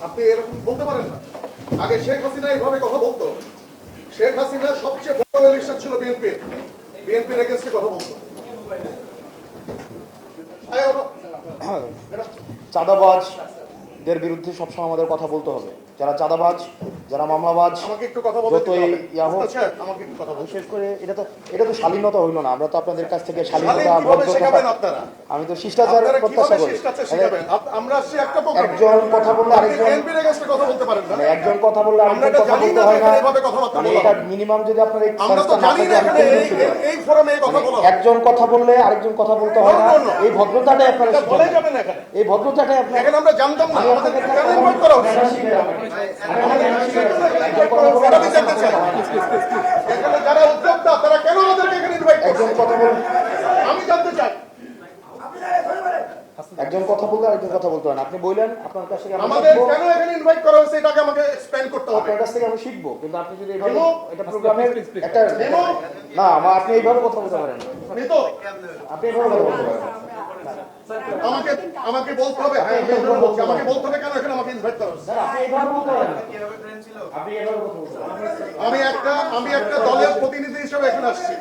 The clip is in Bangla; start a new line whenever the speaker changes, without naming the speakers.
আপনি এরকম বলতে পারেন না। আগে শেখ হাসিনা এইভাবে কথা বলতো। শেখ হাসিনা সবচেয়ে বড় ইলেকশন ছিল বিএনপির এগেন্স্টে কথা বলতো।
চাঁদাবাজদের বিরুদ্ধে সবসময় আমাদের কথা বলতে হবে। যারা চাঁদাবাজ, যারা মামলাবাজ,
আমাকে একটু কথা বলতে
যতই ইয়া হোক,
আচ্ছা আমাকে একটু কথা বলতে
বিশেষ করে এটা তো শালীনতা হইল না। আমরা তো আপনাদের কাছ থেকে শালীনতা,
কিভাবে শেখাবেন
ভদ্রতা,
আপনারা?
আমি তো শিষ্টাচার
আপনারা
প্রত্যাশা
কিভাবে
করি।
শিষ্টাচার শেখাবেন? আমরা আসছি একটা প্রোগ্রামে।
একজন কথা বললে আরেকজন,
বিএনপির এগেন্স্টে কথা বলতে পারেন না।
একজন কথা বললে
আমরা
আরেকজন
এটা
কথা
জানি
বলতে
না
হয় না।
এভাবে কথাবার্তা বলা
এটা
হয়।
মিনিমাম যদি আপনার এই
আমরা তো
সংস্থা না
জানি না
থাকে, আমি
এখানে
খুবই দুঃখিত।
এই ফোরামে এই কথা বলা হয়।
একজন কথা বললে আরেকজন কথা বলতে হয় না।
No, no, no.
এই ভদ্রতাটাই আপনারা
এটা বলে
শিখেন।
যাবে না এখানে।
এই ভদ্রতাটাই আপনারা,
এখানে আমরা জানতাম না।
আমি
আমাদের
আপনাদের
কেন ইনভাইট করা হচ্ছে? এটা আমি জানতে চাই। এখানে যারা উদ্যোক্তা তারা কেন আমাদেরকে এখানে ইনভাইট করছে?
একজন কথা বললে
আমি জানতে চাই।
একজন কথা বললে আরেকজন কথা বলতে হয় না। আপনি বললেন আপনার কাছ থেকে আমি
আমাদের
শিখবো,
কেন এখানে ইনভাইট করা হয়েছে এটাকে আমাকে এক্সপ্লেইন করতে হবে।
আপনার কাছ থেকে আমি শিখবো। কিন্তু আপনি যদি এইভাবে
কেন?
এটা প্রোগ্রামের একটা
কেন?
না, আপনি এইভাবে কথা বলতে পারেন না।
নিতো
আপনি এইভাবে কথা বলতে পারেন না।
আমাকে আমাকে বলতে হবে। হ্যাঁ আমি আপনাকে বলছি আমাকে বলতে হবে কেন এখানে আমাকে ইনভাইট করা হয়েছে।
স্যার, আপনি এইভাবে বলতে পারেন না। আপনি এইভাবে কথা বলতে পারেন না।
আমি একটা দলের প্রতিনিধি হিসেবে এখানে আসছি।